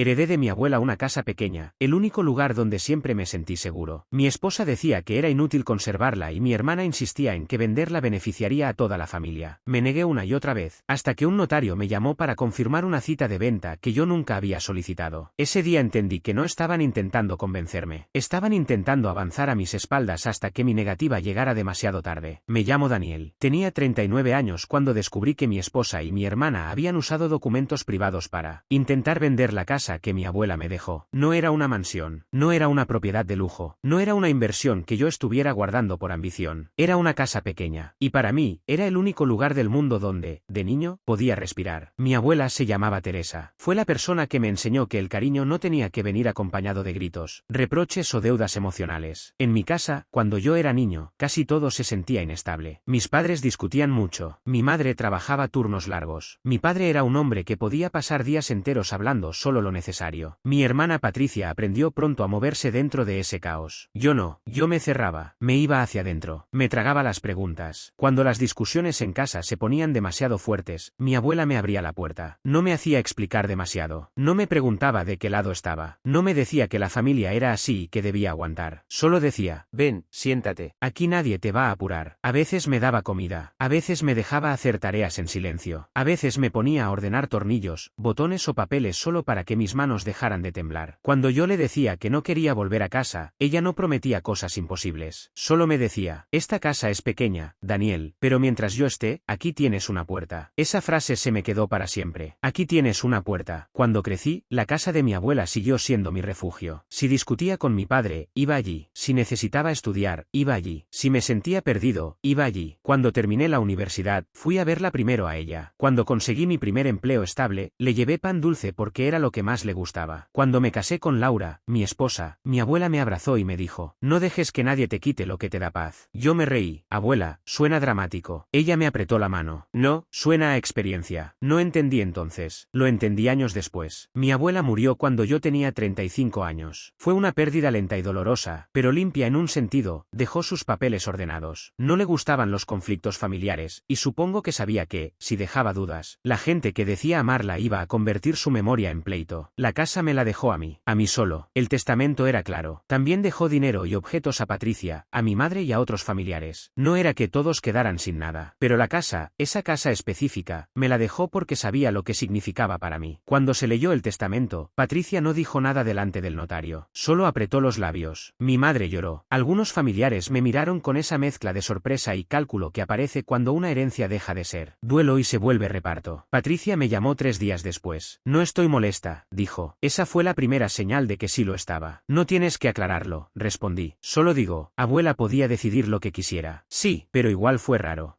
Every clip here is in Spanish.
Heredé de mi abuela una casa pequeña, el único lugar donde siempre me sentí seguro. Mi esposa decía que era inútil conservarla y mi hermana insistía en que venderla beneficiaría a toda la familia. Me negué una y otra vez, hasta que un notario me llamó para confirmar una cita de venta que yo nunca había solicitado. Ese día entendí que no estaban intentando convencerme. Estaban intentando avanzar a mis espaldas hasta que mi negativa llegara demasiado tarde. Me llamo Daniel. Tenía 39 años cuando descubrí que mi esposa y mi hermana habían usado documentos privados para intentar vender la casa que mi abuela me dejó. No era una mansión, no era una propiedad de lujo, no era una inversión que yo estuviera guardando por ambición. Era una casa pequeña, y para mí, era el único lugar del mundo donde, de niño, podía respirar. Mi abuela se llamaba Teresa. Fue la persona que me enseñó que el cariño no tenía que venir acompañado de gritos, reproches o deudas emocionales. En mi casa, cuando yo era niño, casi todo se sentía inestable. Mis padres discutían mucho, mi madre trabajaba turnos largos. Mi padre era un hombre que podía pasar días enteros hablando solo lo necesario. Mi hermana Patricia aprendió pronto a moverse dentro de ese caos. Yo no, yo me cerraba, me iba hacia adentro, me tragaba las preguntas. Cuando las discusiones en casa se ponían demasiado fuertes, mi abuela me abría la puerta. No me hacía explicar demasiado, no me preguntaba de qué lado estaba, no me decía que la familia era así y que debía aguantar. Solo decía, ven, siéntate, aquí nadie te va a apurar. A veces me daba comida, a veces me dejaba hacer tareas en silencio, a veces me ponía a ordenar tornillos, botones o papeles solo para que mis manos dejaran de temblar. Cuando yo le decía que no quería volver a casa, ella no prometía cosas imposibles. Solo me decía, esta casa es pequeña, Daniel, pero mientras yo esté, aquí tienes una puerta. Esa frase se me quedó para siempre. Aquí tienes una puerta. Cuando crecí, la casa de mi abuela siguió siendo mi refugio. Si discutía con mi padre, iba allí. Si necesitaba estudiar, iba allí. Si me sentía perdido, iba allí. Cuando terminé la universidad, fui a verla primero a ella. Cuando conseguí mi primer empleo estable, le llevé pan dulce porque era lo que más le gustaba. Cuando me casé con Laura, mi esposa, mi abuela me abrazó y me dijo, no dejes que nadie te quite lo que te da paz. Yo me reí. Abuela, suena dramático. Ella me apretó la mano. No, suena a experiencia. No entendí entonces. Lo entendí años después. Mi abuela murió cuando yo tenía 35 años. Fue una pérdida lenta y dolorosa, pero limpia en un sentido. Dejó sus papeles ordenados. No le gustaban los conflictos familiares, y supongo que sabía que, si dejaba dudas, la gente que decía amarla iba a convertir su memoria en pleito. La casa me la dejó a mí solo. El testamento era claro. También dejó dinero y objetos a Patricia, a mi madre y a otros familiares. No era que todos quedaran sin nada. Pero la casa, esa casa específica, me la dejó porque sabía lo que significaba para mí. Cuando se leyó el testamento, Patricia no dijo nada delante del notario. Solo apretó los labios. Mi madre lloró. Algunos familiares me miraron con esa mezcla de sorpresa y cálculo que aparece cuando una herencia deja de ser duelo y se vuelve reparto. Patricia me llamó 3 días después. No estoy molesta, dijo. Esa fue la primera señal de que sí lo estaba. No tienes que aclararlo, respondí. Solo digo, abuela podía decidir lo que quisiera. Sí, pero igual fue raro,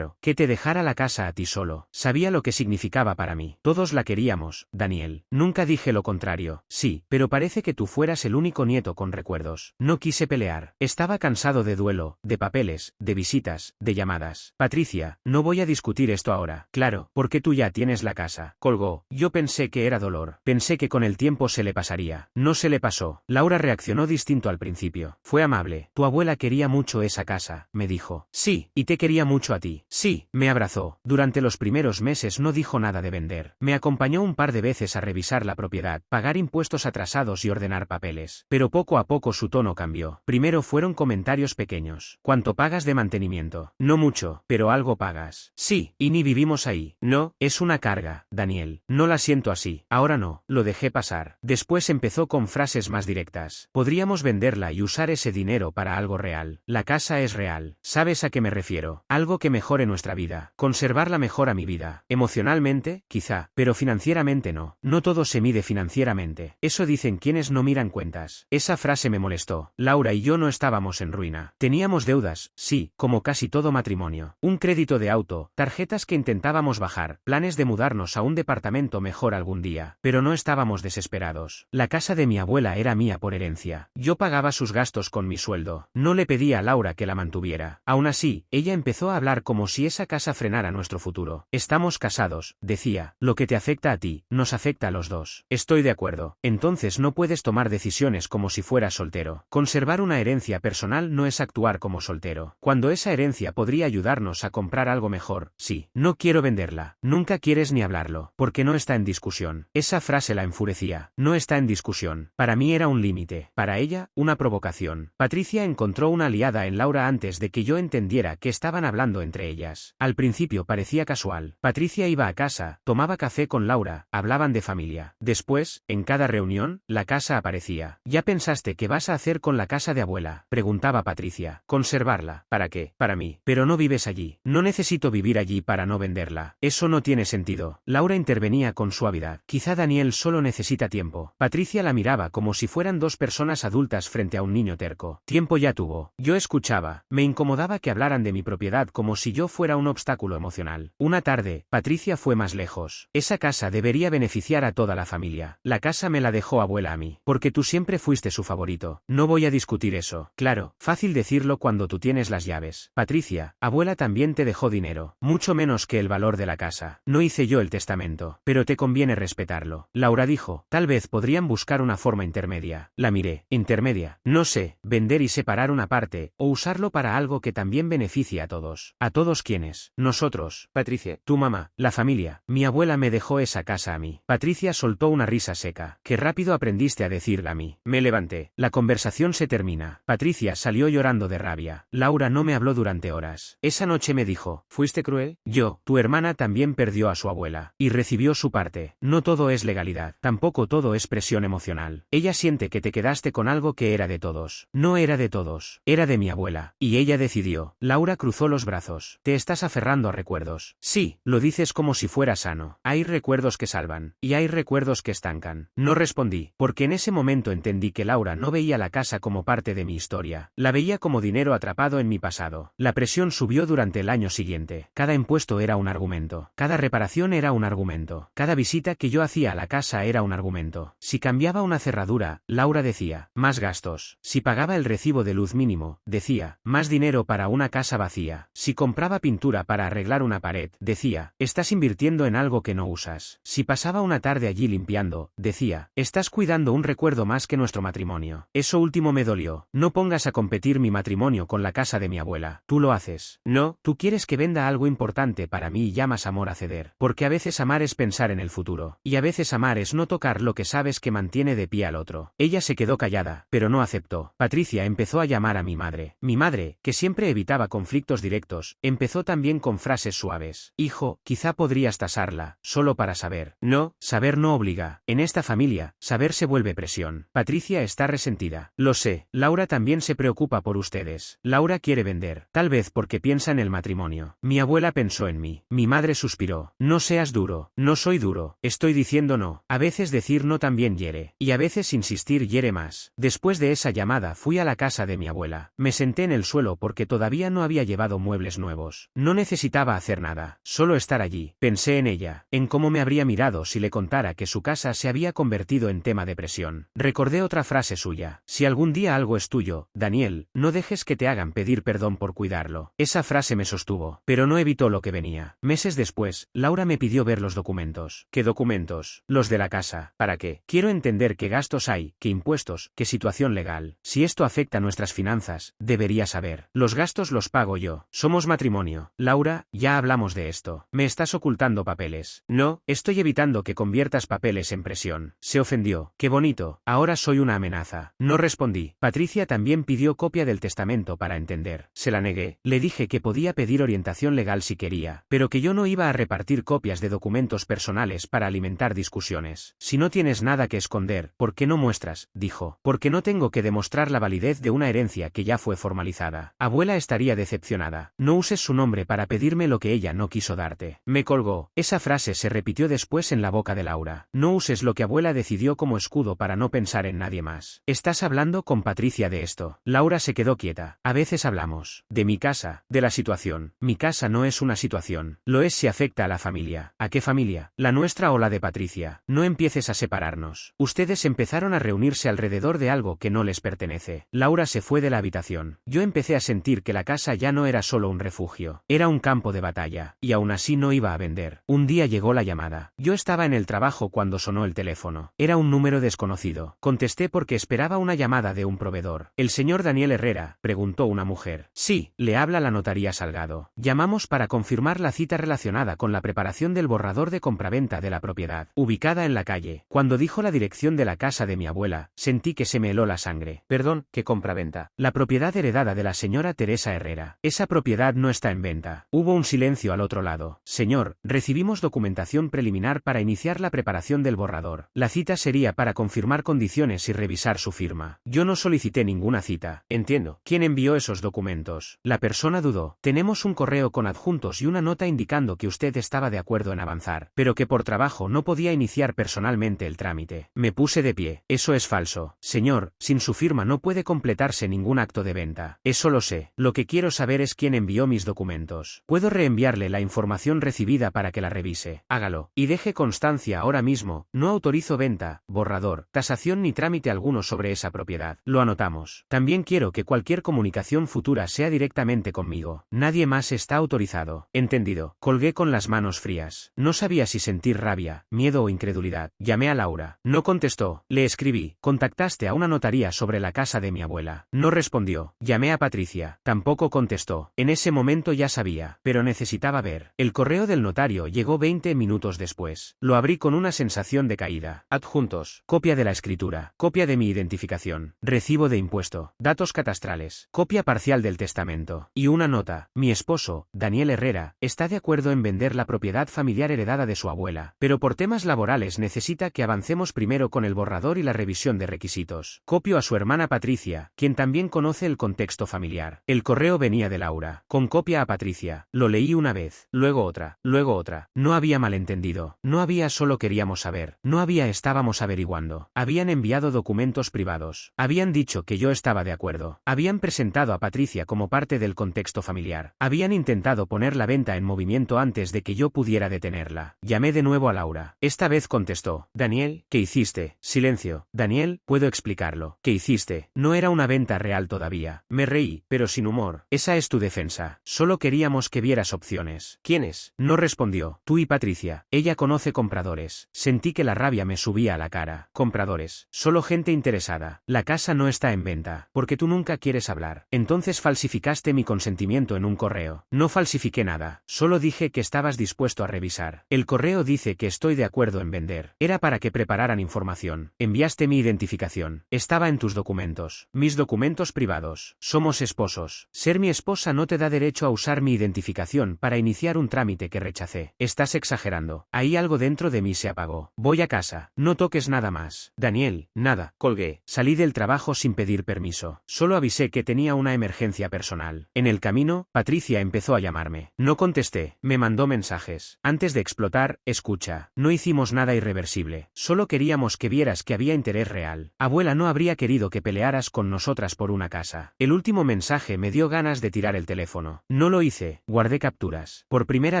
que te dejara la casa a ti solo. Sabía lo que significaba para mí. Todos la queríamos, Daniel. Nunca dije lo contrario. Sí, pero parece que tú fueras el único nieto con recuerdos. No quise pelear. Estaba cansado de duelo, de papeles, de visitas, de llamadas. Patricia, no voy a discutir esto ahora. Claro, porque tú ya tienes la casa. Colgó. Yo pensé que era dolor. Pensé que con el tiempo se le pasaría. No se le pasó. Laura reaccionó distinto al principio. Fue amable. Tu abuela quería mucho esa casa, me dijo. Sí, y te quería mucho a ti. Sí, me abrazó. Durante los primeros meses no dijo nada de vender. Me acompañó un par de veces a revisar la propiedad, pagar impuestos atrasados y ordenar papeles. Pero poco a poco su tono cambió. Primero fueron comentarios pequeños. ¿Cuánto pagas de mantenimiento? No mucho, pero algo pagas. Sí, y ni vivimos ahí. No, es una carga, Daniel. No la siento así. Ahora no, lo dejé pasar. Después empezó con frases más directas. Podríamos venderla y usar ese dinero para algo real. La casa es real. ¿Sabes a qué me refiero? Algo que mejore nuestra vida. Conservarla mejora mi vida. Emocionalmente, quizá, pero financieramente no. No todo se mide financieramente. Eso dicen quienes no miran cuentas. Esa frase me molestó. Laura y yo no estábamos en ruina. Teníamos deudas, sí, como casi todo matrimonio. Un crédito de auto, tarjetas que intentábamos bajar, planes de mudarnos a un departamento mejor algún día. Pero no estábamos desesperados. La casa de mi abuela era mía por herencia. Yo pagaba sus gastos con mi sueldo. No le pedí a Laura que la mantuviera. Aún así, ella empezó a hablar como si esa casa frenara nuestro futuro. Estamos casados, decía. Lo que te afecta a ti, nos afecta a los dos. Estoy de acuerdo. Entonces no puedes tomar decisiones como si fueras soltero. Conservar una herencia personal no es actuar como soltero. Cuando esa herencia podría ayudarnos a comprar algo mejor, sí. No quiero venderla. Nunca quieres ni hablarlo, porque no está en discusión. Esa frase la la enfurecía. No está en discusión. Para mí era un límite. Para ella, una provocación. Patricia encontró una aliada en Laura antes de que yo entendiera que estaban hablando entre ellas. Al principio parecía casual. Patricia iba a casa, tomaba café con Laura, hablaban de familia. Después, en cada reunión, la casa aparecía. ¿Ya pensaste qué vas a hacer con la casa de abuela?, preguntaba Patricia. Conservarla. ¿Para qué? Para mí. Pero no vives allí. No necesito vivir allí para no venderla. Eso no tiene sentido. Laura intervenía con suavidad. Quizá Daniel solo necesita tiempo. Patricia la miraba como si fueran dos personas adultas frente a un niño terco. Tiempo ya tuvo. Yo escuchaba. Me incomodaba que hablaran de mi propiedad como si yo fuera un obstáculo emocional. Una tarde, Patricia fue más lejos. Esa casa debería beneficiar a toda la familia. La casa me la dejó abuela a mí. Porque tú siempre fuiste su favorito. No voy a discutir eso. Claro, fácil decirlo cuando tú tienes las llaves. Patricia, abuela también te dejó dinero. Mucho menos que el valor de la casa. No hice yo el testamento. Pero te conviene respetarlo. Laura dijo. Tal vez podrían buscar una forma intermedia. La miré. ¿Intermedia? No sé, vender y separar una parte, o usarlo para algo que también beneficie a todos. ¿A todos quiénes? Nosotros. Patricia. Tu mamá. La familia. Mi abuela me dejó esa casa a mí. Patricia soltó una risa seca. Qué rápido aprendiste a decirla a mí. Me levanté. La conversación se termina. Patricia salió llorando de rabia. Laura no me habló durante horas. Esa noche me dijo. ¿Fuiste cruel? Tu hermana también perdió a su abuela. Y recibió su parte. No todo es legalidad. Tampoco todo es presión emocional. Ella siente que te quedaste con algo que era de todos. No era de todos. Era de mi abuela. Y ella decidió. Laura cruzó los brazos. Te estás aferrando a recuerdos. Sí, lo dices como si fuera sano. Hay recuerdos que salvan. Y hay recuerdos que estancan. No respondí, porque en ese momento entendí que Laura no veía la casa como parte de mi historia. La veía como dinero atrapado en mi pasado. La presión subió durante el año siguiente. Cada impuesto era un argumento. Cada reparación era un argumento. Cada visita que yo hacía a la casa era un argumento. Si cambiaba una cerradura, Laura decía, más gastos. Si pagaba el recibo de luz mínimo, decía, más dinero para una casa vacía. Si compraba pintura para arreglar una pared, decía, estás invirtiendo en algo que no usas. Si pasaba una tarde allí limpiando, decía, estás cuidando un recuerdo más que nuestro matrimonio. Eso último me dolió. No pongas a competir mi matrimonio con la casa de mi abuela. Tú lo haces. No, tú quieres que venda algo importante para mí y llamas amor a ceder. Porque a veces amar es pensar en el futuro. Y a veces amar es no tocar lo que sabes que mantiene de pie al otro. Ella se quedó callada, pero no aceptó. Patricia empezó a llamar a mi madre. Mi madre, que siempre evitaba conflictos directos, empezó también con frases suaves. Hijo, quizá podrías tasarla, solo para saber. No, saber no obliga. En esta familia, saber se vuelve presión. Patricia está resentida. Lo sé, Laura también se preocupa por ustedes. Laura quiere vender, tal vez porque piensa en el matrimonio. Mi abuela pensó en mí. Mi madre suspiró. No seas duro. No soy duro. Estoy diciendo no. A veces decir no también hiere. Y a veces insistir hiere más. Después de esa llamada fui a la casa de mi abuela. Me senté en el suelo porque todavía no había llevado muebles nuevos. No necesitaba hacer nada. Solo estar allí. Pensé en ella. En cómo me habría mirado si le contara que su casa se había convertido en tema de presión. Recordé otra frase suya. Si algún día algo es tuyo, Daniel, no dejes que te hagan pedir perdón por cuidarlo. Esa frase me sostuvo, pero no evitó lo que venía. Meses después, Laura me pidió ver los documentos. ¿Qué documentos? Los de la casa. ¿Para qué? Quiero entender qué gastos hay, qué impuestos, qué situación legal. Si esto afecta nuestras finanzas, debería saber. Los gastos los pago yo. Somos matrimonio. Laura, ya hablamos de esto. Me estás ocultando papeles. No, estoy evitando que conviertas papeles en presión. Se ofendió. Qué bonito. Ahora soy una amenaza. No respondí. Patricia también pidió copia del testamento para entender. Se la negué. Le dije que podía pedir orientación legal si quería, pero que yo no iba a repartir copias de documentos personales para alimentar discusiones. Si no tienes nada que esconder, ¿por qué no muestras? Dijo. Porque no tengo que demostrar la validez de una herencia que ya fue formalizada. Abuela estaría decepcionada. No uses su nombre para pedirme lo que ella no quiso darte. Me colgó. Esa frase se repitió después en la boca de Laura. No uses lo que abuela decidió como escudo para no pensar en nadie más. ¿Estás hablando con Patricia de esto? Laura se quedó quieta. A veces hablamos. De mi casa, de la situación. Mi casa no es una situación. Lo es si afecta a la familia. ¿A qué familia? ¿La nuestra o la de Patricia? No empieces a separarnos. Ustedes empezaron a reunirse alrededor de algo que no les pertenece. Laura se fue de la habitación. Yo empecé a sentir que la casa ya no era solo un refugio. Era un campo de batalla. Y aún así no iba a vender. Un día llegó la llamada. Yo estaba en el trabajo cuando sonó el teléfono. Era un número desconocido. Contesté porque esperaba una llamada de un proveedor. ¿El señor Daniel Herrera?, preguntó una mujer. Sí, le habla la notaría Salgado. Llamamos para confirmar la cita relacionada con la preparación del borrador de compraventa de la propiedad, ubicada en en la calle. Cuando dijo la dirección de la casa de mi abuela, sentí que se me heló la sangre. Perdón, ¿qué compraventa? La propiedad heredada de la señora Teresa Herrera. Esa propiedad no está en venta. Hubo un silencio al otro lado. Señor, recibimos documentación preliminar para iniciar la preparación del borrador. La cita sería para confirmar condiciones y revisar su firma. Yo no solicité ninguna cita. Entiendo. ¿Quién envió esos documentos? La persona dudó. Tenemos un correo con adjuntos y una nota indicando que usted estaba de acuerdo en avanzar, pero que por trabajo no podía iniciar personalmente el trámite. Me puse de pie. Eso es falso. Señor, sin su firma no puede completarse ningún acto de venta. Eso lo sé. Lo que quiero saber es quién envió mis documentos. Puedo reenviarle la información recibida para que la revise. Hágalo. Y deje constancia ahora mismo. No autorizo venta, borrador, tasación ni trámite alguno sobre esa propiedad. Lo anotamos. También quiero que cualquier comunicación futura sea directamente conmigo. Nadie más está autorizado. Entendido. Colgué con las manos frías. No sabía si sentir rabia, miedo o incredulidad. Llamé a Laura. No contestó. Le escribí. Contactaste a una notaría sobre la casa de mi abuela. No respondió. Llamé a Patricia. Tampoco contestó. En ese momento ya sabía, pero necesitaba ver. El correo del notario llegó 20 minutos después. Lo abrí con una sensación de caída. Adjuntos. Copia de la escritura. Copia de mi identificación. Recibo de impuesto. Datos catastrales. Copia parcial del testamento. Y una nota. Mi esposo, Daniel Herrera, está de acuerdo en vender la propiedad familiar heredada de su abuela, pero por temas laborales necesita que avancemos primero con el borrador y la revisión de requisitos. Copio a su hermana Patricia, quien también conoce el contexto familiar. El correo venía de Laura. Con copia a Patricia. Lo leí una vez, luego otra, luego otra. No había malentendido. No había solo queríamos saber. No había estábamos averiguando. Habían enviado documentos privados. Habían dicho que yo estaba de acuerdo. Habían presentado a Patricia como parte del contexto familiar. Habían intentado poner la venta en movimiento antes de que yo pudiera detenerla. Llamé de nuevo a Laura. Esta vez contestó. Daniel, ¿qué hiciste? Silencio. Daniel, puedo explicarlo. ¿Qué hiciste? No era una venta real todavía. Me reí, pero sin humor. Esa es tu defensa. Solo queríamos que vieras opciones. ¿Quiénes? No respondió. Tú y Patricia. Ella conoce compradores. Sentí que la rabia me subía a la cara. Compradores. Solo gente interesada. La casa no está en venta. Porque tú nunca quieres hablar. Entonces falsificaste mi consentimiento en un correo. No falsifiqué nada. Solo dije que estabas dispuesto a revisar. El correo dice que estoy de acuerdo en vender. Era para que prepararan información. Enviaste mi identificación. Estaba en tus documentos. Mis documentos privados. Somos esposos. Ser mi esposa no te da derecho a usar mi identificación para iniciar un trámite que rechacé. Estás exagerando. Ahí algo dentro de mí se apagó. Voy a casa. No toques nada más. Daniel, nada. Colgué. Salí del trabajo sin pedir permiso. Solo avisé que tenía una emergencia personal. En el camino, Patricia empezó a llamarme. No contesté. Me mandó mensajes. Antes de explotar, escucha. No hicimos nada irreversible. Solo queríamos que vieras que había interés real. Abuela no habría querido que pelearas con nosotras por una casa. El último mensaje me dio ganas de tirar el teléfono. No lo hice. Guardé capturas. Por primera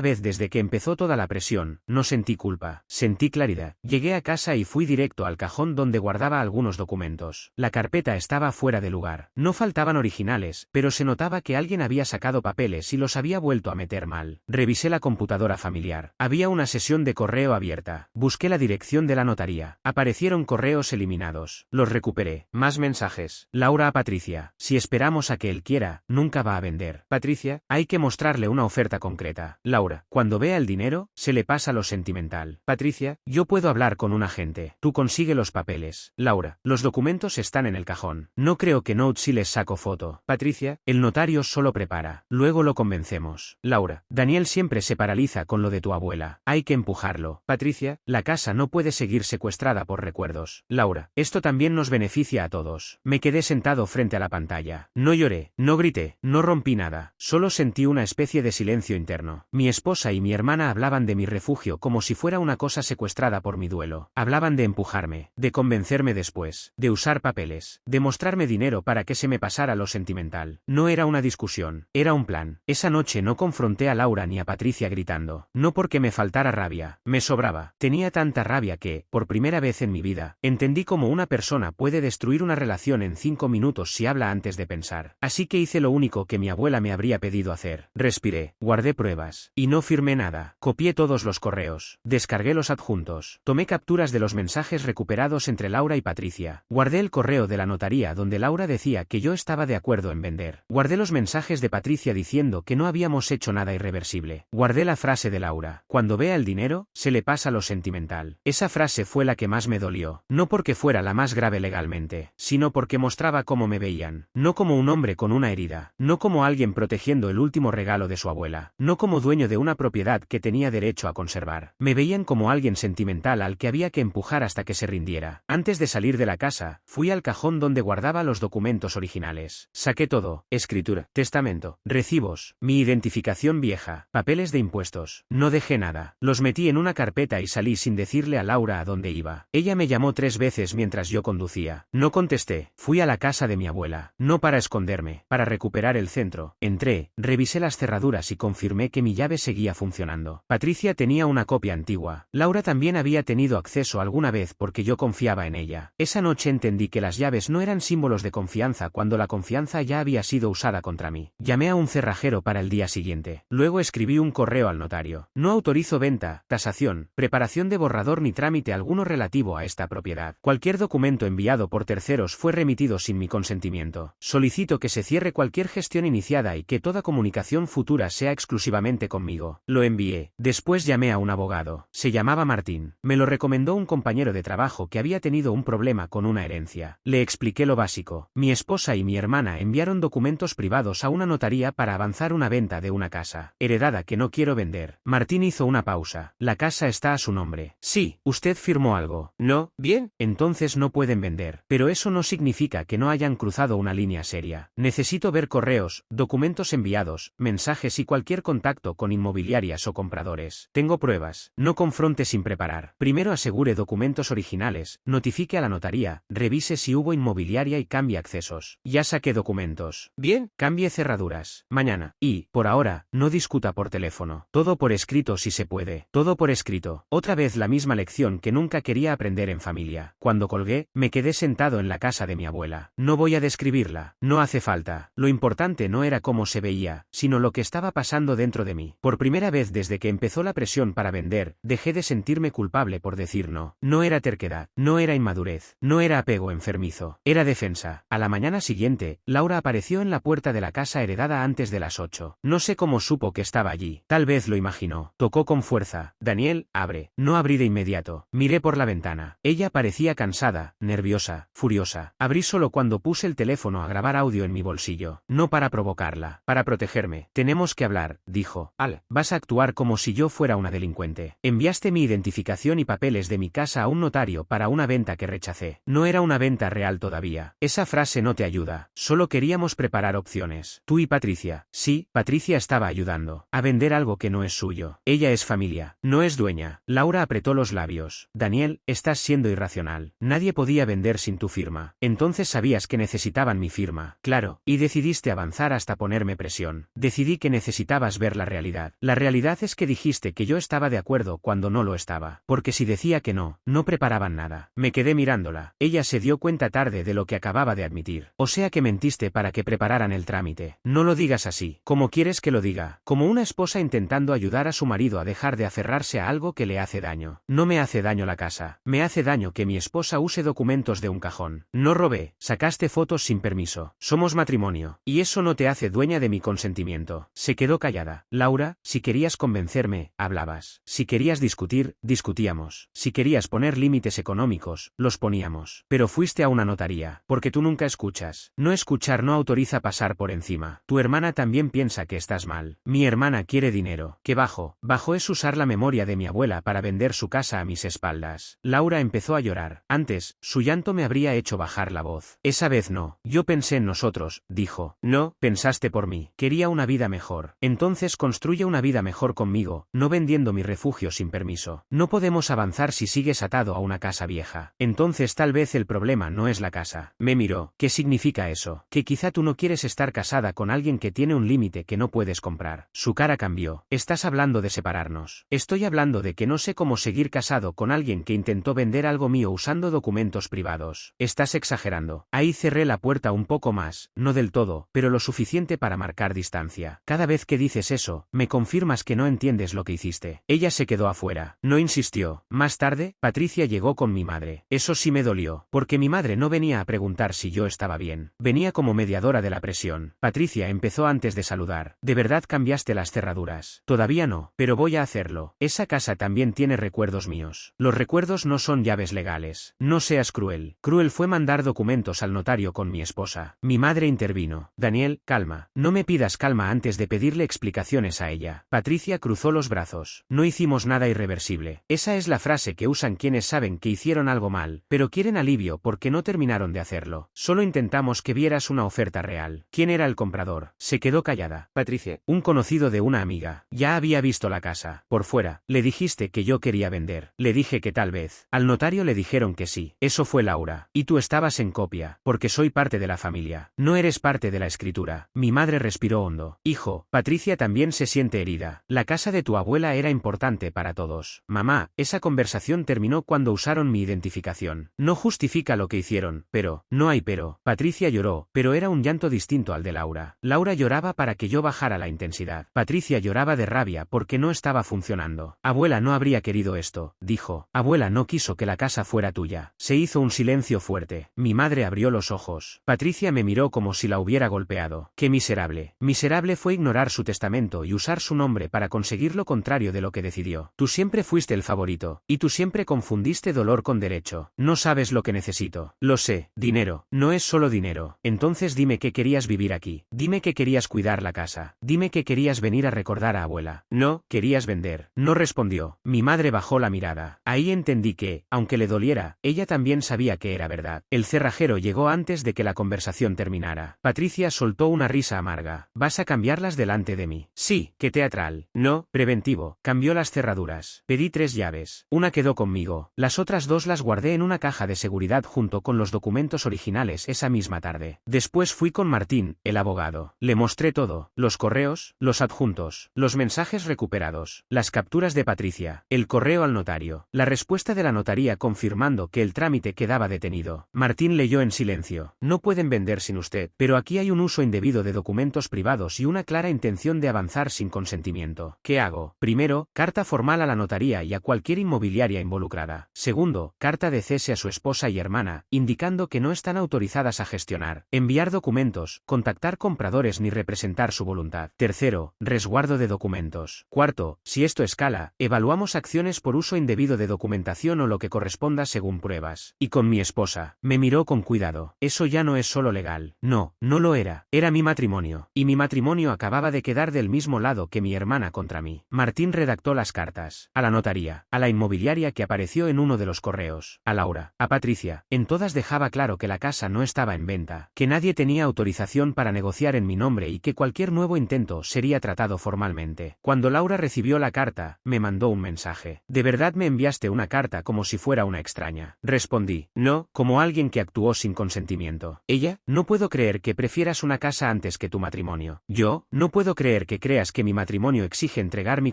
vez desde que empezó toda la presión, no sentí culpa. Sentí claridad. Llegué a casa y fui directo al cajón donde guardaba algunos documentos. La carpeta estaba fuera de lugar. No faltaban originales, pero se notaba que alguien había sacado papeles y los había vuelto a meter mal. Revisé la computadora familiar. Había una sesión de correo abierta. Busqué la dirección de la notaría. Aparecieron correos eliminados. Los recuperé. Más mensajes. Laura a Patricia. Si esperamos a que él quiera, nunca va a vender. Patricia, hay que mostrarle una oferta concreta. Laura, cuando vea el dinero, se le pasa lo sentimental. Patricia, yo puedo hablar con un agente. Tú consigue los papeles. Laura, los documentos están en el cajón. No creo que Note si les saco foto. Patricia, el notario solo prepara. Luego lo convencemos. Laura, Daniel siempre se paraliza con lo de tu abuela. Hay que empujarlo. Patricia, la casa no puede seguir secuestrada por recuerdos. Laura, esto también nos beneficia a todos. Me quedé sentado frente a la pantalla. No lloré, no grité, no rompí nada. Solo sentí una especie de silencio interno. Mi esposa y mi hermana hablaban de mi refugio como si fuera una cosa secuestrada por mi duelo. Hablaban de empujarme, de convencerme después, de usar papeles, de mostrarme dinero para que se me pasara lo sentimental. No era una discusión, era un plan. Esa noche no confronté a Laura ni a Patricia gritando. No porque me faltara rabia, me sobraba. Tenía tanta rabia que, por primera vez en mi vida, entendí cómo una persona puede destruir una relación en 5 minutos si habla antes de pensar. Así que hice lo único que mi abuela me habría pedido hacer. Respiré, guardé pruebas, y no firmé nada. Copié todos los correos, descargué los adjuntos, tomé capturas de los mensajes recuperados entre Laura y Patricia. Guardé el correo de la notaría donde Laura decía que yo estaba de acuerdo en vender. Guardé los mensajes de Patricia diciendo que no habíamos hecho nada irreversible. Guardé la frase de Laura. Cuando vea el dinero, se le pasa lo sentimental. ilegal. Esa frase fue la que más me dolió, no porque fuera la más grave legalmente, sino porque mostraba cómo me veían, no como un hombre con una herida, no como alguien protegiendo el último regalo de su abuela, no como dueño de una propiedad que tenía derecho a conservar. Me veían como alguien sentimental al que había que empujar hasta que se rindiera. Antes de salir de la casa, fui al cajón donde guardaba los documentos originales. Saqué todo: escritura, testamento, recibos, mi identificación vieja, papeles de impuestos. No dejé nada. Los metí en una carpeta y salí sin decirle a Laura a dónde iba. Ella me llamó 3 veces mientras yo conducía. No contesté. Fui a la casa de mi abuela, no para esconderme, para recuperar el centro. Entré, revisé las cerraduras y confirmé que mi llave seguía funcionando. Patricia tenía una copia antigua. Laura también había tenido acceso alguna vez porque yo confiaba en ella. Esa noche entendí que las llaves no eran símbolos de confianza cuando la confianza ya había sido usada contra mí. Llamé a un cerrajero para el día siguiente. Luego escribí un correo al notario. No autorizo venta, tasación, preparación de borrador ni trámite alguno relativo a esta propiedad. Cualquier documento enviado por terceros fue remitido sin mi consentimiento. Solicito que se cierre cualquier gestión iniciada y que toda comunicación futura sea exclusivamente conmigo. Lo envié. Después llamé a un abogado. Se llamaba Martín. Me lo recomendó un compañero de trabajo que había tenido un problema con una herencia. Le expliqué lo básico. Mi esposa y mi hermana enviaron documentos privados a una notaría para avanzar una venta de una casa heredada que no quiero vender. Martín hizo una pausa. La casa está a su nombre. Sí. ¿Usted firmó algo? No. Bien. Entonces no pueden vender. Pero eso no significa que no hayan cruzado una línea seria. Necesito ver correos, documentos enviados, mensajes y cualquier contacto con inmobiliarias o compradores. Tengo pruebas. No confronte sin preparar. Primero asegure documentos originales, notifique a la notaría, revise si hubo inmobiliaria y cambie accesos. Ya saqué documentos. Bien. Cambie cerraduras. Mañana. Y, por ahora, no discuta por teléfono. Todo por escrito si se puede. Todo por escrito. Otra vez la misma lección que nunca quería aprender en familia. Cuando colgué, me quedé sentado en la casa de mi abuela. No voy a describirla. No hace falta. Lo importante no era cómo se veía, sino lo que estaba pasando dentro de mí. Por primera vez desde que empezó la presión para vender, dejé de sentirme culpable por decir no. No era terquedad. No era inmadurez. No era apego enfermizo. Era defensa. A la mañana siguiente, Laura apareció en la puerta de la casa heredada antes de las 8. No sé cómo supo que estaba allí. Tal vez lo imaginó. Tocó con fuerza. Daniel, abre. No abrí de inmediato. Miré por la ventana. Ella parecía cansada, nerviosa, furiosa. Abrí solo cuando puse el teléfono a grabar audio en mi bolsillo. No para provocarla, para protegerme. Tenemos que hablar, dijo. Al, vas a actuar como si yo fuera una delincuente. Enviaste mi identificación y papeles de mi casa a un notario para una venta que rechacé. No era una venta real todavía. Esa frase no te ayuda. Solo queríamos preparar opciones. Tú y Patricia. Sí, Patricia estaba ayudando a vender algo que no es suyo. Ella es familia, no es dueña. Laura apretó los labios. Daniel, estás siendo irracional. Nadie podía vender sin tu firma. Entonces sabías que necesitaban mi firma. Claro, y decidiste avanzar hasta ponerme presión. Decidí que necesitabas ver la realidad. La realidad es que dijiste que yo estaba de acuerdo cuando no lo estaba. Porque si decía que no, no preparaban nada. Me quedé mirándola. Ella se dio cuenta tarde de lo que acababa de admitir. O sea que mentiste para que prepararan el trámite. No lo digas así. ¿Cómo quieres que lo diga? Como una esposa intentando ayudar a su marido a dejar de aferrarse a algo que le hace daño. No me hace daño la casa. Me hace daño que mi esposa use documentos de un cajón. No robé. Sacaste fotos sin permiso. Somos matrimonio. Y eso no te hace dueña de mi consentimiento. Se quedó callada. Laura, si querías convencerme, hablabas. Si querías discutir, discutíamos. Si querías poner límites económicos, los poníamos. Pero fuiste a una notaría. Porque tú nunca escuchas. No escuchar no autoriza pasar por encima. Tu hermana también piensa que estás mal. Mi hermana quiere dinero. Que bajo. Bajo es usar la memoria de mi abuela para vender su casa a mis espaldas. Laura empezó a llorar. Antes, su llanto me habría hecho bajar la voz. Esa vez no. Yo pensé en nosotros, dijo. No, pensaste por mí. Quería una vida mejor. Entonces construye una vida mejor conmigo, no vendiendo mi refugio sin permiso. No podemos avanzar si sigues atado a una casa vieja. Entonces tal vez el problema no es la casa. Me miró. ¿Qué significa eso? Que quizá tú no quieres estar casada con alguien que tiene un límite que no puedes comprar. Su cara cambió. Estás hablando de separarnos. Estoy hablando de que no sé cómo seguir casado con alguien que intentó vender algo mío usando documentos privados. Estás exagerando. Ahí cerré la puerta un poco más, no del todo, pero lo suficiente para marcar distancia. Cada vez que dices eso, me confirmas que no entiendes lo que hiciste. Ella se quedó afuera. No insistió. Más tarde, Patricia llegó con mi madre. Eso sí me dolió, porque mi madre no venía a preguntar si yo estaba bien. Venía como mediadora de la presión. Patricia empezó antes de saludar. ¿De verdad cambiaste las cerraduras? Todavía no, pero voy a hacerlo. Esa casa también tiene recuerdos recuerdos míos. Los recuerdos no son llaves legales. No seas cruel. Cruel fue mandar documentos al notario con mi esposa. Mi madre intervino. Daniel, calma. No me pidas calma antes de pedirle explicaciones a ella. Patricia cruzó los brazos. No hicimos nada irreversible. Esa es la frase que usan quienes saben que hicieron algo mal, pero quieren alivio porque no terminaron de hacerlo. Solo intentamos que vieras una oferta real. ¿Quién era el comprador? Se quedó callada. Patricia. Un conocido de una amiga. Ya había visto la casa. Por fuera. Le dijiste que yo quería vender. Le dije que tal vez. Al notario le dijeron que sí. Eso fue Laura. Y tú estabas en copia, porque soy parte de la familia. No eres parte de la escritura. Mi madre respiró hondo. Hijo, Patricia también se siente herida. La casa de tu abuela era importante para todos. Mamá, esa conversación terminó cuando usaron mi identificación. No justifica lo que hicieron, pero, no hay pero. Patricia lloró, pero era un llanto distinto al de Laura. Laura lloraba para que yo bajara la intensidad. Patricia lloraba de rabia porque no estaba funcionando. Abuela no habría querido esto, dijo. Abuela no quiso que la casa fuera tuya. Se hizo un silencio fuerte. Mi madre abrió los ojos. Patricia me miró como si la hubiera golpeado. Qué miserable. Miserable fue ignorar su testamento y usar su nombre para conseguir lo contrario de lo que decidió. Tú siempre fuiste el favorito, y tú siempre confundiste dolor con derecho. No sabes lo que necesito. Lo sé, dinero. No es solo dinero. Entonces dime que querías vivir aquí. Dime que querías cuidar la casa. Dime que querías venir a recordar a abuela. No, querías vender. No respondió. Mi madre bajó la mirada. Ahí entendí que, aunque le doliera, ella también sabía que era verdad. El cerrajero llegó antes de que la conversación terminara. Patricia soltó una risa amarga. ¿Vas a cambiarlas delante de mí? Sí, qué teatral. No, preventivo. Cambió las cerraduras. Pedí 3 llaves. Una quedó conmigo. Las otras 2 las guardé en una caja de seguridad junto con los documentos originales esa misma tarde. Después fui con Martín, el abogado. Le mostré todo. Los correos, los adjuntos, los mensajes recuperados, las capturas de Patricia, el correo al notario, la respuesta de la notaría confirmando que el trámite quedaba detenido. Martín leyó en silencio. No pueden vender sin usted, pero aquí hay un uso indebido de documentos privados y una clara intención de avanzar sin consentimiento. ¿Qué hago? Primero, carta formal a la notaría y a cualquier inmobiliaria involucrada. Segundo, carta de cese a su esposa y hermana, indicando que no están autorizadas a gestionar, enviar documentos, contactar compradores ni representar su voluntad. Tercero, resguardo de documentos. Cuarto, si esto escala, evaluamos acciones por uso indebido de documentación o lo que corresponda según pruebas. Y con mi esposa, me miró con cuidado. Eso ya no es solo legal. No, no lo era. Era mi matrimonio. Y mi matrimonio acababa de quedar del mismo lado que mi hermana contra mí. Martín redactó las cartas. A la notaría, a la inmobiliaria que apareció en uno de los correos, a Laura, a Patricia. En todas dejaba claro que la casa no estaba en venta, que nadie tenía autorización para negociar en mi nombre y que cualquier nuevo intento sería tratado formalmente. Cuando Laura recibió la carta, me mandó un mensaje. ¿De verdad me enviaste una carta como si fuera una extraña? Respondí, no, como alguien que actuó sin consentimiento. Ella, no puedo creer que prefieras una casa antes que tu matrimonio. Yo, no puedo creer que creas que mi matrimonio exige entregar mi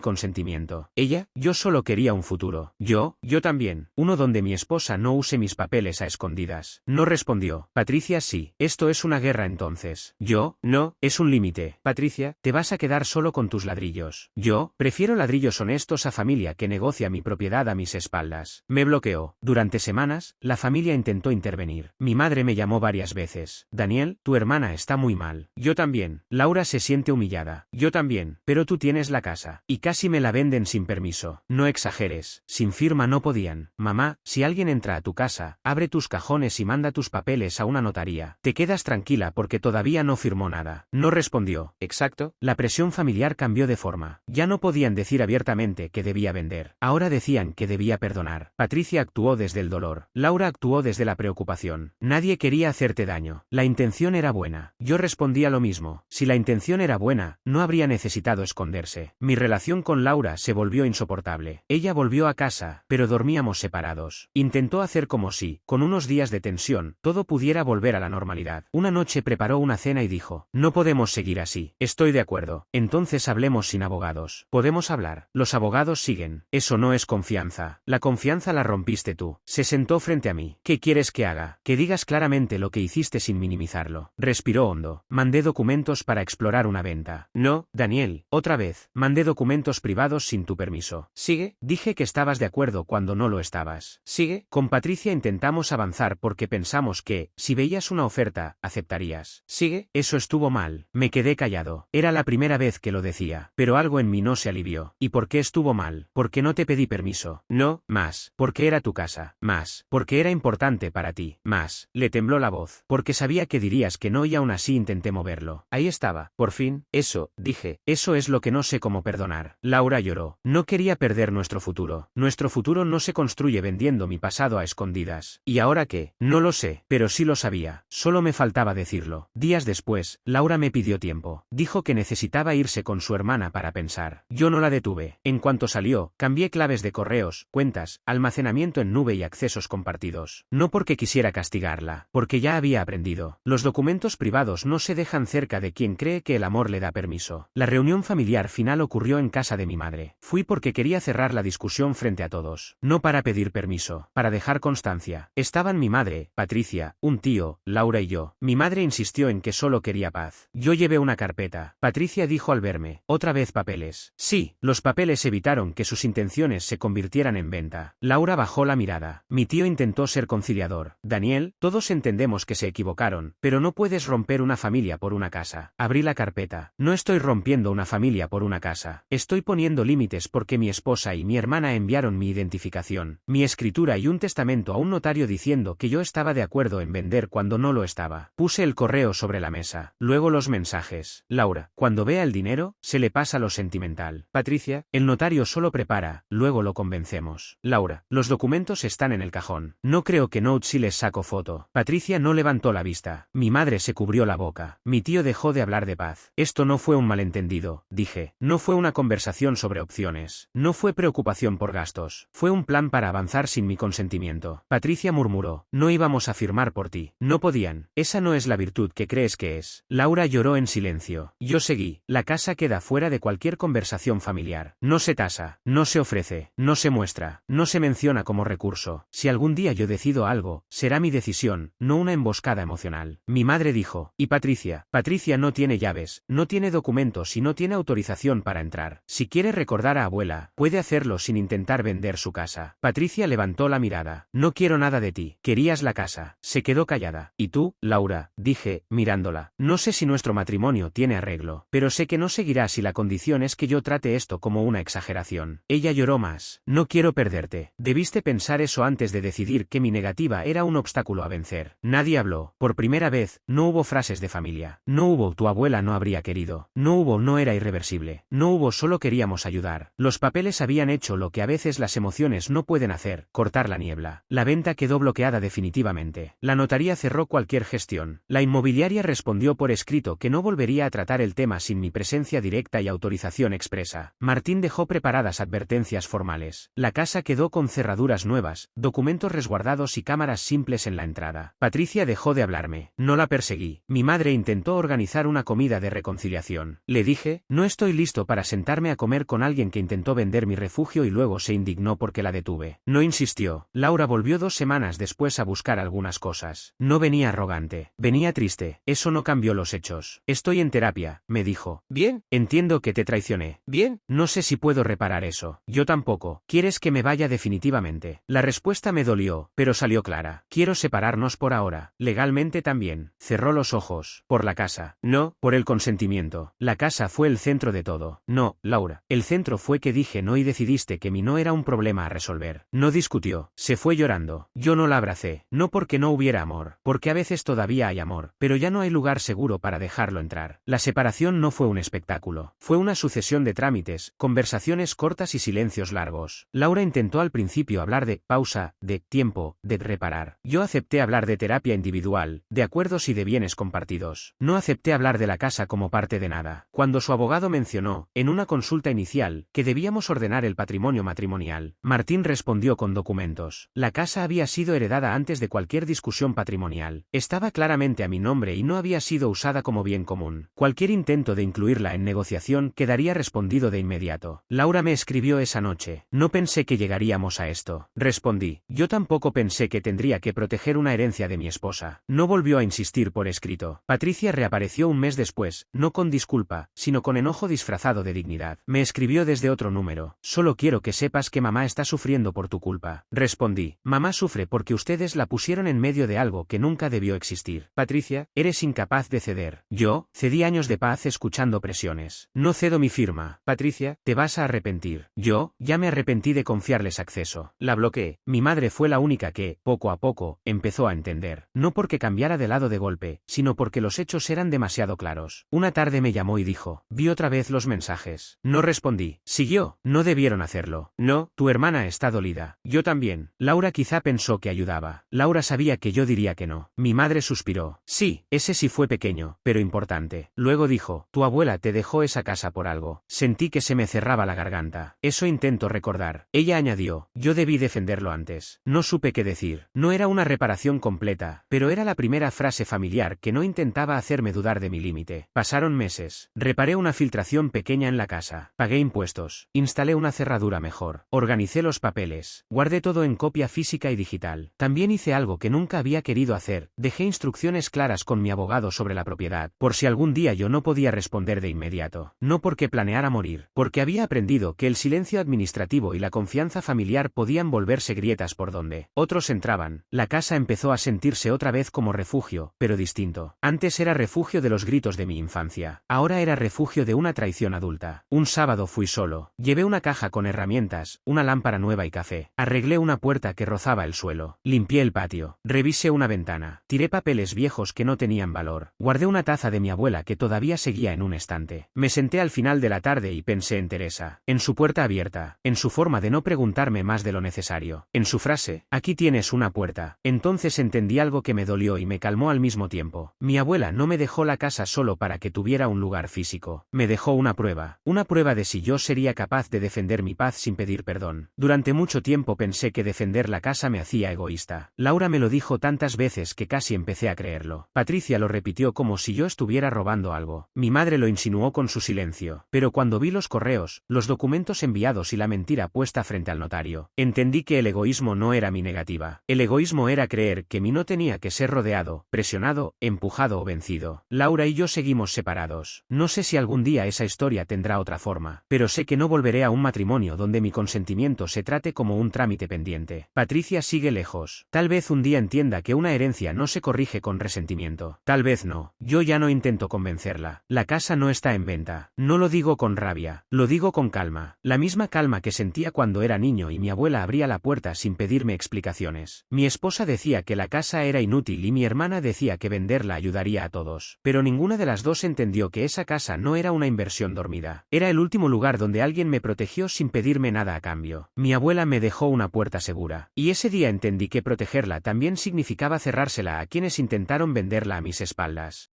consentimiento. Ella, yo solo quería un futuro. Yo también, uno donde mi esposa no use mis papeles a escondidas. No respondió. Patricia, sí. Esto es una guerra entonces. Yo, no, es un límite. Patricia, te vas a quedar solo con tus ladrillos. Yo, prefiero ladrillos honestos a familia que negocia mi propiedad a mis espaldas. Me bloqueó. Durante semanas, la familia intentó intervenir. Mi madre me llamó varias veces. Daniel, tu hermana está muy mal. Yo también. Laura se siente humillada. Yo también. Pero tú tienes la casa. Y casi me la venden sin permiso. No exageres. Sin firma no podían. Mamá, si alguien entra a tu casa, abre tus cajones y manda tus papeles a una notaría. Te quedas tranquila porque todavía no firmó nada. No respondió. Exacto. La presión familiar cambió de forma. Ya no podían decir abiertamente que debía vender. Ahora decían que debía perdonar. Patricia actuó desde el dolor. Laura actuó desde la preocupación. Nadie quería hacerte daño. La intención era buena. Yo respondía lo mismo. Si la intención era buena, no habría necesitado esconderse. Mi relación con Laura se volvió insoportable. Ella volvió a casa, pero dormíamos separados. Intentó hacer como si, con unos días de tensión, todo pudiera volver a la normalidad. Una noche preparó una cena y dijo, no podemos seguir así. Estoy de acuerdo. Entonces hablemos sin abogados. Podemos hablar. Los abogados siguen. Eso no es confianza. La confianza la rompiste tú. Se sentó frente a mí. ¿Qué quieres que haga? Que digas claramente lo que hiciste sin minimizarlo. Respiró hondo. Mandé documentos para explorar una venta. No, Daniel, otra vez. Mandé documentos privados sin tu permiso. ¿Sigue? Dije que estabas de acuerdo cuando no lo estabas. ¿Sigue? Con Patricia intentamos avanzar porque pensamos que, si veías una oferta, aceptarías. ¿Sigue? Eso estuvo mal. Me quedé callado. Era la primera vez que lo decía. Pero algo en mí no se alivió. ¿Y por qué estuvo mal? Porque no te pedí pedí permiso. No, más, porque era tu casa. Más, porque era importante para ti. Más, le tembló la voz, porque sabía que dirías que no y aún así intenté moverlo. Ahí estaba, por fin. Eso, dije, eso es lo que no sé cómo perdonar. Laura lloró. No quería perder nuestro futuro. Nuestro futuro no se construye vendiendo mi pasado a escondidas. ¿Y ahora qué? No lo sé, pero sí lo sabía. Solo me faltaba decirlo. Días después, Laura me pidió tiempo. Dijo que necesitaba irse con su hermana para pensar. Yo no la detuve. En cuanto salió, cambié claves de correos, cuentas, almacenamiento en nube y accesos compartidos. No porque quisiera castigarla, porque ya había aprendido. Los documentos privados no se dejan cerca de quien cree que el amor le da permiso. La reunión familiar final ocurrió en casa de mi madre. Fui porque quería cerrar la discusión frente a todos. No para pedir permiso, para dejar constancia. Estaban mi madre, Patricia, un tío, Laura y yo. Mi madre insistió en que solo quería paz. Yo llevé una carpeta. Patricia dijo al verme, otra vez papeles. Sí, los papeles evitaron que sus intenciones se convirtieran en venta. Laura bajó la mirada. Mi tío intentó ser conciliador. Daniel, todos entendemos que se equivocaron, pero no puedes romper una familia por una casa. Abrí la carpeta. No estoy rompiendo una familia por una casa. Estoy poniendo límites porque mi esposa y mi hermana enviaron mi identificación, mi escritura y un testamento a un notario diciendo que yo estaba de acuerdo en vender cuando no lo estaba. Puse el correo sobre la mesa. Luego los mensajes. Laura, cuando vea el dinero, se le pasa lo sentimental. Patricia, el notario solo prepara, luego lo convencemos. Laura, los documentos están en el cajón. No creo que Note si les saco foto. Patricia no levantó la vista. Mi madre se cubrió la boca. Mi tío dejó de hablar de paz. Esto no fue un malentendido, dije. No fue una conversación sobre opciones. No fue preocupación por gastos. Fue un plan para avanzar sin mi consentimiento. Patricia murmuró. No íbamos a firmar por ti. No podían. Esa no es la virtud que crees que es. Laura lloró en silencio. Yo seguí. La casa queda fuera de cualquier conversación familiar. No se tasa. No se ofrece. No se muestra. No se menciona como recurso. Si algún día yo decido algo, será mi decisión, no una emboscada emocional. Mi madre dijo. ¿Y Patricia? Patricia no tiene llaves, no tiene documentos y no tiene autorización para entrar. Si quiere recordar a abuela, puede hacerlo sin intentar vender su casa. Patricia levantó la mirada. No quiero nada de ti. Querías la casa. Se quedó callada. ¿Y tú, Laura? Dije, mirándola. No sé si nuestro matrimonio tiene arreglo, pero sé que no seguirá si la condición es que yo trate esto como una exageración. Ella lloró más. No quiero perderte. Debiste pensar eso antes de decidir que mi negativa era un obstáculo a vencer. Nadie habló. Por primera vez, no hubo frases de familia. No hubo tu abuela no habría querido. No hubo no era irreversible. No hubo solo queríamos ayudar. Los papeles habían hecho lo que a veces las emociones no pueden hacer, cortar la niebla. La venta quedó bloqueada definitivamente. La notaría cerró cualquier gestión. La inmobiliaria respondió por escrito que no volvería a tratar el tema sin mi presencia directa y autorización expresa. Martín dejó preparadas advertencias formales. La casa quedó con cerraduras nuevas, documentos resguardados y cámaras simples en la entrada. Patricia dejó de hablarme. No la perseguí. Mi madre intentó organizar una comida de reconciliación. Le dije, no estoy listo para sentarme a comer con alguien que intentó vender mi refugio y luego se indignó porque la detuve. No insistió. Laura volvió 2 semanas después a buscar algunas cosas. No venía arrogante. Venía triste. Eso no cambió los hechos. Estoy en terapia, me dijo. Bien. Entiendo que te traicioné. Bien. No sé si puedo reparar eso. Yo tampoco. ¿Quieres que me vaya definitivamente? La respuesta me dolió, pero salió clara. Quiero separarnos por ahora. Legalmente también. Cerró los ojos. Por la casa. No, por el consentimiento. La casa fue el centro de todo. No, Laura. El centro fue que dije no y decidiste que mi no era un problema a resolver. No discutió. Se fue llorando. Yo no la abracé. No porque no hubiera amor. Porque a veces todavía hay amor. Pero ya no hay lugar seguro para dejarlo entrar. La separación no fue un espectáculo. Fue una sucesión de trámites, conversaciones cortas y silencios largos. Laura intentó al principio hablar de pausa, de tiempo, de reparar. Yo acepté hablar de terapia individual, de acuerdos y de bienes compartidos. No acepté hablar de la casa como parte de nada. Cuando su abogado mencionó, en una consulta inicial, que debíamos ordenar el patrimonio matrimonial, Martín respondió con documentos. La casa había sido heredada antes de cualquier discusión patrimonial. Estaba claramente a mi nombre y no había sido usada como bien común. Cualquier intento de incluirla en negociación quedaría respondido de inmediato. Laura me escribió esa noche. No pensé que llegaríamos a esto. Respondí. Yo tampoco pensé que tendría que proteger una herencia de mi esposa. No volvió a insistir por escrito. Patricia reapareció un mes después, no con disculpa, sino con enojo disfrazado de dignidad. Me escribió desde otro número. Solo quiero que sepas que mamá está sufriendo por tu culpa. Respondí. Mamá sufre porque ustedes la pusieron en medio de algo que nunca debió existir. Patricia, eres incapaz de ceder. Yo, cedí años de paz escuchando presiones. No cedo mi firma. Patricia, te vas a arrepentir. Yo, ya Ya me arrepentí de confiarles acceso. La bloqueé. Mi madre fue la única que, poco a poco, empezó a entender. No porque cambiara de lado de golpe, sino porque los hechos eran demasiado claros. Una tarde me llamó y dijo, vi otra vez los mensajes. No respondí. Siguió, no debieron hacerlo. No, tu hermana está dolida. Yo también. Laura quizá pensó que ayudaba. Laura sabía que yo diría que no. Mi madre suspiró. Sí, ese sí fue pequeño, pero importante. Luego dijo, tu abuela te dejó esa casa por algo. Sentí que se me cerraba la garganta. Eso intento recordar. Ella añadió, yo debí defenderlo antes. No supe qué decir. No era una reparación completa, pero era la primera frase familiar que no intentaba hacerme dudar de mi límite. Pasaron meses. Reparé una filtración pequeña en la casa. Pagué impuestos. Instalé una cerradura mejor. Organicé los papeles. Guardé todo en copia física y digital. También hice algo que nunca había querido hacer. Dejé instrucciones claras con mi abogado sobre la propiedad, por si algún día yo no podía responder de inmediato. No porque planeara morir, porque había aprendido que el silencio administrativo y la confianza familiar podían volverse grietas por donde otros entraban. La casa empezó a sentirse otra vez como refugio, pero distinto. Antes era refugio de los gritos de mi infancia. Ahora era refugio de una traición adulta. Un sábado fui solo. Llevé una caja con herramientas, una lámpara nueva y café. Arreglé una puerta que rozaba el suelo. Limpié el patio. Revisé una ventana. Tiré papeles viejos que no tenían valor. Guardé una taza de mi abuela que todavía seguía en un estante. Me senté al final de la tarde y pensé en Teresa, en su puerta abierta, en su forma de no preguntarme más de lo necesario, en su frase, aquí tienes una puerta. Entonces entendí algo que me dolió y me calmó al mismo tiempo. Mi abuela no me dejó la casa solo para que tuviera un lugar físico. Me dejó una prueba de si yo sería capaz de defender mi paz sin pedir perdón. Durante mucho tiempo pensé que defender la casa me hacía egoísta. Laura me lo dijo tantas veces que casi empecé a creerlo. Patricia lo repitió como si yo estuviera robando algo. Mi madre lo insinuó con su silencio. Pero cuando vi los correos, los documentos enviados y la mentira puesta frente al notario, entendí que el egoísmo no era mi negativa. El egoísmo era creer que mi no tenía que ser rodeado, presionado, empujado o vencido. Laura y yo seguimos separados. No sé si algún día esa historia tendrá otra forma, pero sé que no volveré a un matrimonio donde mi consentimiento se trate como un trámite pendiente. Patricia sigue lejos. Tal vez un día entienda que una herencia no se corrige con resentimiento. Tal vez no. Yo ya no intento convencerla. La casa no está en venta. No lo digo con rabia. Lo digo con calma. La misma calma que sentía cuando era niño y mi abuela abría la puerta sin pedirme explicaciones. Mi esposa decía que la casa era inútil y mi hermana decía que venderla ayudaría a todos. Pero ninguna de las dos entendió que esa casa no era una inversión dormida. Era el último lugar donde alguien me protegió sin pedirme nada a cambio. Mi abuela me dejó una puerta segura. Y ese día entendí que protegerla también significaba cerrársela a quienes intentaron venderla a mis espaldas.